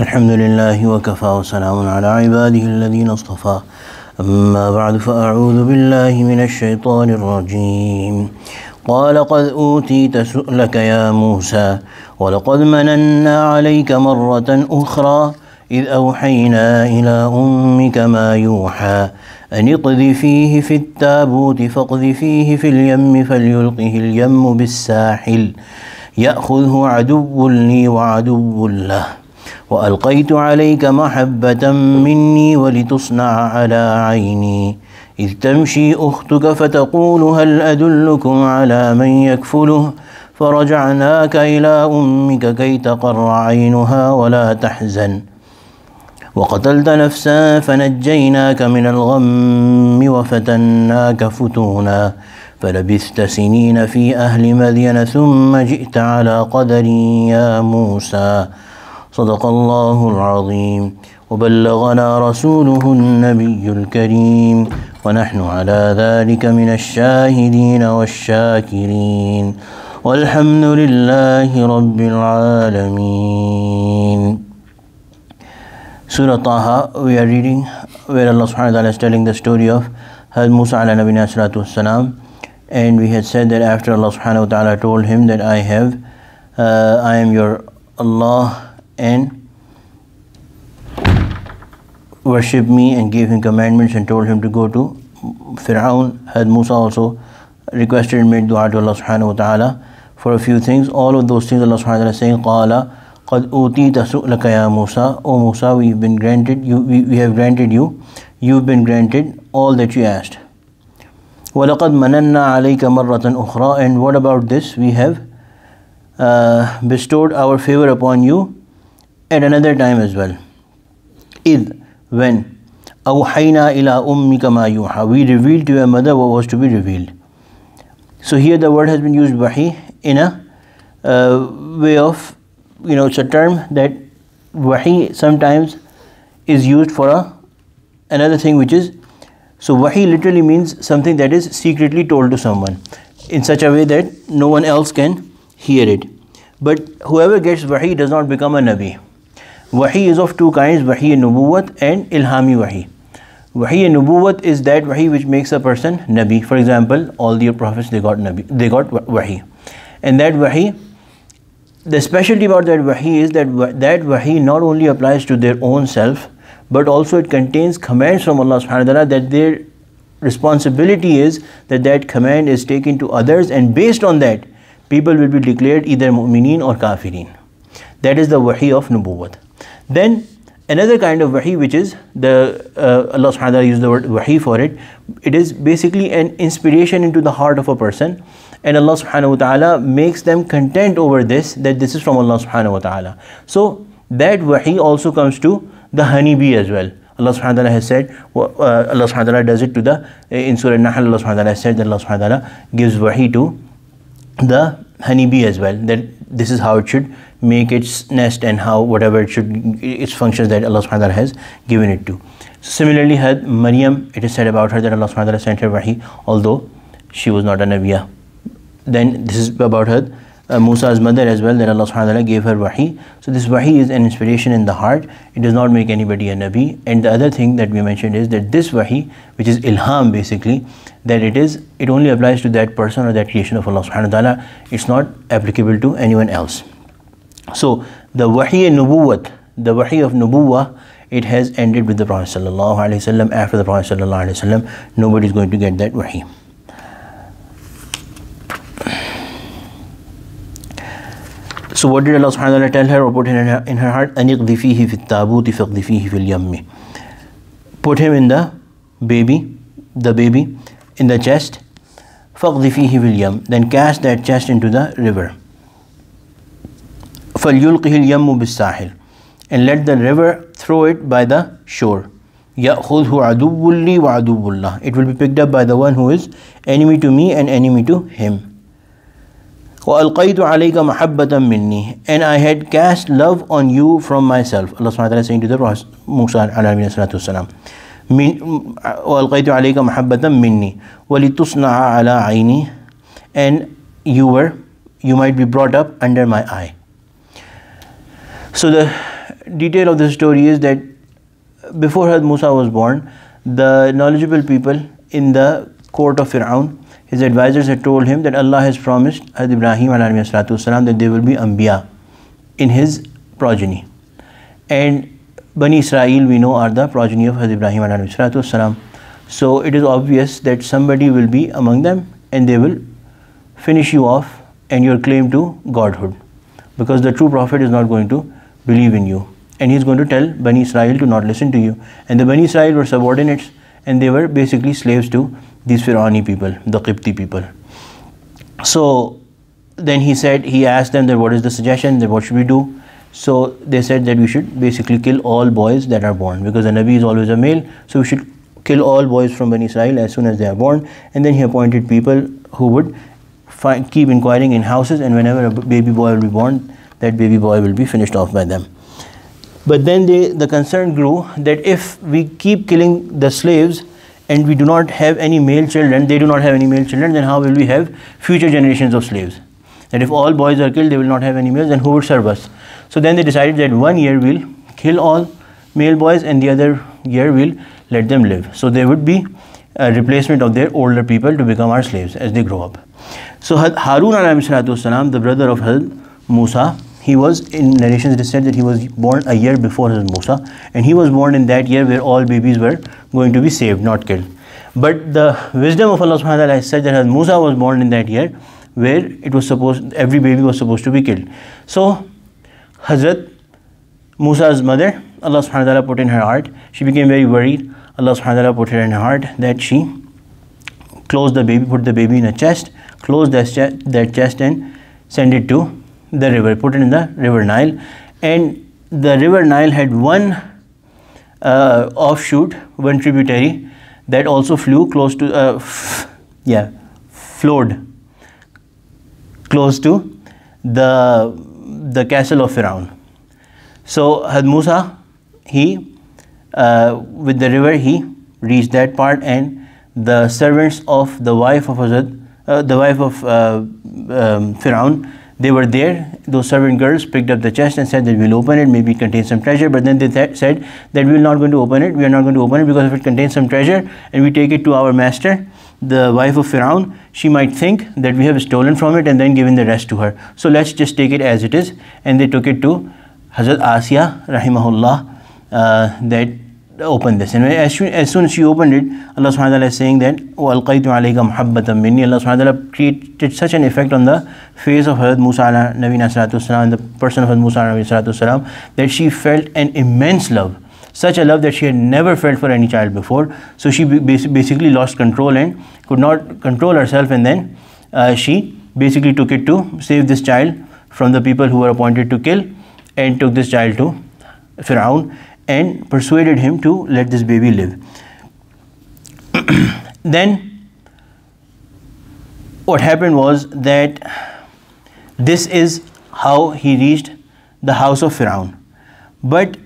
الحمد لله وكفى وسلام على عباده الذين اصطفى أما بعد فأعوذ بالله من الشيطان الرجيم قال قد أوتيت سؤلك يا موسى ولقد مننا عليك مرة أخرى إذ أوحينا إلى أمك ما يوحى أن اقذفيه في التابوت فاقذفيه في اليم فليلقه اليم بالساحل يأخذه عدو لي وعدو له وألقيت عليك محبة مني ولتصنع على عيني إذ تمشي أختك فتقول هل أدلكم على من يكفله فرجعناك إلى أمك كي تقر عينها ولا تحزن وقتلت نفسا فنجيناك من الغم وفتناك فتونا فلبثت سنين في أهل مدين ثم جئت على قدر يا موسى صدق الله العظيم وبلغنا رسوله النبي الكريم ونحن على ذلك من الشاهدين والشاكرين والحمد لله رب العالمين. Surah Taha we are reading, where Allah subhanahu wa ta'ala is telling the story of Hazrat Musa ala nabiyina salatu wassalam, and we had said that after Allah subhanahu wa ta'ala told him that I am your Allah and worship me, and gave him commandments and told him to go to Fir'aun, Hazrat Musa also requested and made dua to Allah subhanahu wa ta'ala for a few things. All of those things Allah subhanahu wa ta'ala is saying, Qala qad utita su'laka ya Musa, O Musa, we have granted you, you've been granted all that you asked. وَلَقَدْ مَنَنَّا عَلَيْكَ مَرَّةً أُخْرَى, and what about this? We have bestowed our favor upon you at another time as well. إِذْ, when أَوْحَيْنَا إِلَىٰ أُمِّكَ مَا يُوحَى, we revealed to your mother what was to be revealed. So here the word has been used wahi in a way of, it's a term that wahi sometimes is used for another thing, which is, so wahi literally means something that is secretly told to someone in such a way that no one else can hear it. But whoever gets wahi does not become a nabi. Wahi is of two kinds, wahi nubuwat and ilhami wahi. Wahi nubuwat is that wahi which makes a person nabi. For example, all the prophets, they got wahi. And that wahi, the specialty about that wahi is that wahi not only applies to their own self, but also it contains commands from Allah subhanahu wa ta'ala, that their responsibility is that command is taken to others, and based on that, people will be declared either mu'mineen or kafirin. That is the wahi of nubuwat. Then another kind of wahi, which is Allah subhanahu wa ta'ala used the word wahi for it. It is basically an inspiration into the heart of a person, and Allah subhanahu wa ta'ala makes them content over this, that this is from Allah subhanahu wa ta'ala. So that wahi also comes to the honeybee as well. Allah subhanahu wa ta'ala has said, Allah subhanahu wa ta'ala does it to in Surah Nahl, Allah subhanahu wa ta'ala has said that Allah subhanahu wa ta'ala gives wahi to the honeybee as well, that this is how it should make its nest and its functions that Allah subhanahu wa ta'ala has given it to. Similarly, Maryam, it is said about her that Allah subhanahu wa ta'ala sent her wahi, although she was not a Nabiya. Then this is about her, Musa's mother as well, that Allah subhanahu wa ta'ala gave her wahi. So this wahi is an inspiration in the heart. It does not make anybody a Nabi. And the other thing that we mentioned is that this wahi, which is ilham basically, that it only applies to that person or that creation of Allah subhanahu wa ta'ala. It's not applicable to anyone else. So the wahi nubuwat, the wahi of nubuwah, it has ended with the Prophet sallallahu alaihi wasallam. After the Prophet sallallahu alaihi wasallam, nobody is going to get that wahi. So what did Allah subhanahu wa ta'ala tell her or put in her heart? أَنِقْذِفِيهِ فِي التَّابُوتِ فَاقْذِفِيهِ فِي الْيَمِّ. Put him in the baby in the chest. فَاقْذِفِيهِ فِي الْيَمِّ. Then cast that chest into the river. فَلْيُلْقِهِ الْيَمُّ بِالسَّاحِلِ. And let the river throw it by the shore. يَأْخُذْهُ عَدُوٌّ لِي وَعَدُوٌّ لَهُ. It will be picked up by the one who is enemy to me and enemy to him. وَأَلْقَيْتُ عَلَيْكَ مَحَبَّةً مِّنِّي. And I had cast love on you from myself. Allah subhanahu wa ta'ala is saying to the Prophet Musa alayhi salatu wasalam, وَأَلْقَيْتُ عَلَيْكَ مَحَبَّةً مِّنِّي وَلِتُصْنَعَ عَلَىٰ عَيْنِي. And you might be brought up under my eye. So detail of the story is that before Hazrat Musa was born, the knowledgeable people in the court of Fir'aun, his advisors had told him that Allah has promised Hazrat Ibrahim alayhi salatu wasalam that there will be Anbiya in his progeny. And Bani Israel, we know, are the progeny of Hazrat Ibrahim alayhi salatu wasalam. So it is obvious that somebody will be among them and they will finish you off and your claim to godhood, because the true prophet is not going to believe in you, and he is going to tell Bani Israel to not listen to you. And the Bani Israel were subordinates, and they were basically slaves to these Fir'auni people, the Qibti people. So then he asked them that what is the suggestion, that what should we do? So they said that we should basically kill all boys that are born, because the Nabi is always a male, so we should kill all boys from Bani Israel as soon as they are born. And then he appointed people who would keep inquiring in houses, and whenever a baby boy will be born, that baby boy will be finished off by them. But then the concern grew that if we keep killing the slaves and we do not have any male children, they do not have any male children, then how will we have future generations of slaves? That if all boys are killed, they will not have any males, then who would serve us? So then they decided that one year we'll kill all male boys and the other year we'll let them live. So there would be a replacement of their older people to become our slaves as they grow up. So Harun alayhi salatu wasalam, the brother of Hazrat Musa, he was, in narrations it is said that he was born a year before Hazrat Musa, and he was born in that year where all babies were going to be saved, not killed. But the wisdom of Allah subhanahu wa ta'ala has said that Hazrat Musa was born in that year where it was supposed, every baby was supposed to be killed. So Hazrat Musa's mother, Allah subhanahu wa ta'ala put in her heart, she became very worried. Allah subhanahu wa ta'ala put her in her heart that she closed the baby, put the baby in a chest, closed that chest and sent it to the river, put it in the river Nile. And the river Nile had one offshoot, one tributary that also flew close to, flowed close to the castle of Fir'aun. So Hazrat Musa, he with the river, he reached that part, and the servants of the wife of Fir'aun, they were there. Those servant girls picked up the chest and said that we'll open it, maybe it contains some treasure. But then they said that we're not going to open it, we are not going to open it, because if it contains some treasure and we take it to our master, the wife of Fir'aun, she might think that we have stolen from it and then given the rest to her. So let's just take it as it is. And they took it to Hazrat Asiya rahimahullah, that opened this. And as soon as she opened it, Allah subhanahu wa ta'ala is saying that وَأَلْقَيْتُ عَلَيْكَ مُحَبَّةً مِنِّي. Allah subhanahu wa ta'ala created such an effect on the face of Hazrat Musa Nabina salatu wasalam, the person of Hazrat Musa Nabina salatu wasalam, that she felt an immense love, such a love that she had never felt for any child before. So she basically lost control and could not control herself, and then she basically took it to save this child from the people who were appointed to kill, and took this child to Fir'aun and persuaded him to let this baby live. Then what happened was that this is how he reached the house of Fir'aun. But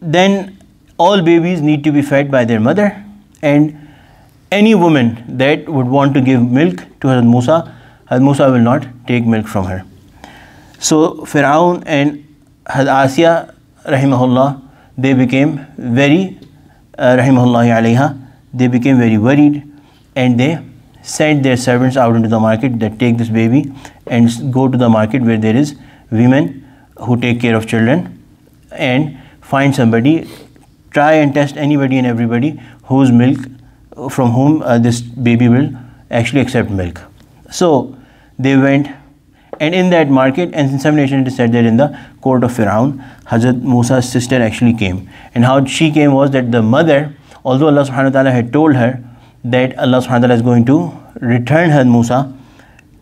then all babies need to be fed by their mother, and any woman that would want to give milk to Hazrat Musa will not take milk from her. So Fir'aun and Hazrat Asiya rahimahullah, they became very rahimahullahi alayha, they became very worried, and they sent their servants out into the market that take this baby and go to the market where there is women who take care of children, and find somebody, try and test anybody and everybody whose milk, from whom this baby will actually accept milk. So they went, and in that market, and in some narration it is said that in the court of Fir'aun, Hazrat Musa's sister actually came. And how she came was that the mother, although Allah subhanahu wa ta'ala had told her that Allah subhanahu wa ta'ala is going to return Hazrat Musa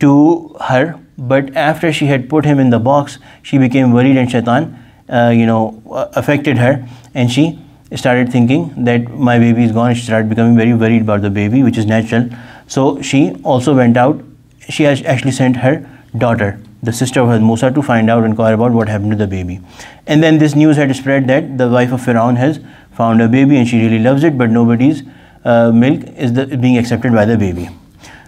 to her, but after she had put him in the box, she became worried, and shaitan affected her, and she started thinking that my baby is gone. She started becoming very worried about the baby, which is natural. So she also went out. She has actually sent her daughter, the sister of Hazrat Musa, to find out, inquire about what happened to the baby. And then this news had spread that the wife of Fir'aun has found a baby and she really loves it, but nobody's milk is being accepted by the baby.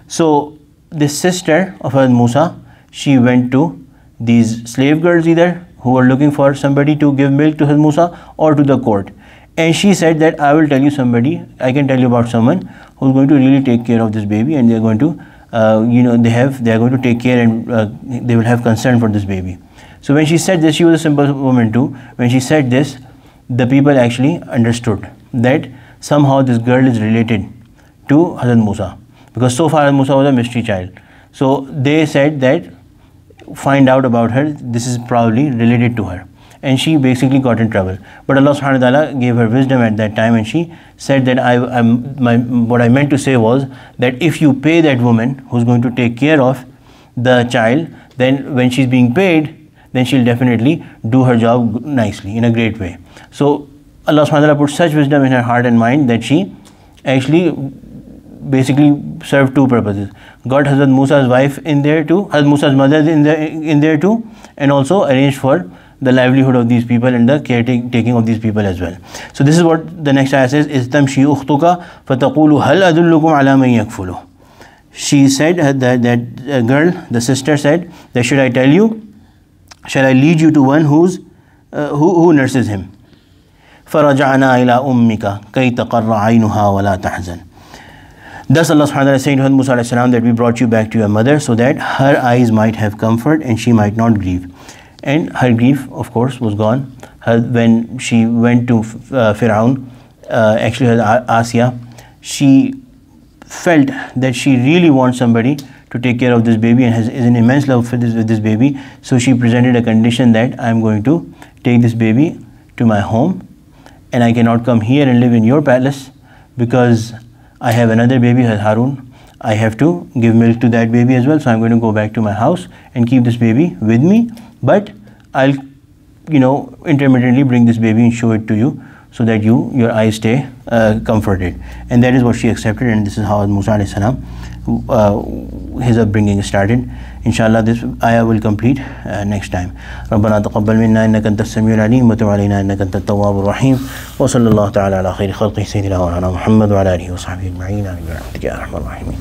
So this sister of Hazrat Musa, she went to these slave girls either who were looking for somebody to give milk to Hazrat Musa, or to the court. And she said that I will tell you somebody, I can tell you about someone who's going to really take care of this baby, and they're going to, they are going to take care, and they will have concern for this baby. So when she said this, she was a simple woman too. When she said this, the people actually understood that somehow this girl is related to Hazrat Musa, because so far Hazrat Musa was a mystery child. So they said that find out about her, this is probably related to her. And she basically got in trouble. But Allah subhanahu wa ta'ala gave her wisdom at that time, and she said that what I meant to say was that if you pay that woman who's going to take care of the child, then when she's being paid, then she'll definitely do her job nicely, in a great way. So Allah subhanahu wa ta'ala put such wisdom in her heart and mind that she actually basically served two purposes. Got Hazrat Musa's wife in there too, Hazrat Musa's mother in there too, and also arranged for the livelihood of these people and the caretaking of these people as well. So this is what the next ayah says, istamshi ukhtuka fataqulu hal adullukum ala man yakfulu. She said that girl, the sister said that should I tell you, shall I lead you to one who nurses him? فرجعنا إلى أمك كي تقر عينها ولا تحزن. Thus Allah subhanahu wa ta'ala is saying to Musa alayhi salam that we brought you back to your mother so that her eyes might have comfort and she might not grieve. And her grief, of course, was gone. When she went to Fir'aun, actually her Asya, she felt that she really wants somebody to take care of this baby and is in immense love for with this baby. So she presented a condition that I am going to take this baby to my home, and I cannot come here and live in your palace because I have another baby, Harun. I have to give milk to that baby as well, so I'm going to go back to my house and keep this baby with me, but I'll intermittently bring this baby and show it to you so that your eyes stay comforted. And that is what she accepted, and this is how Musa alayhi salam, his upbringing started. Inshallah this ayah will complete next time. ربنا تقبل منا إنك أنت السميع العليم وتب علينا إنك أنت التواب الرحيم وصلى الله تعالى على خير خلقه سيدنا مولانا محمد وعلى آله وصحبه أجمعين برحمتك يا أرحم الراحمين.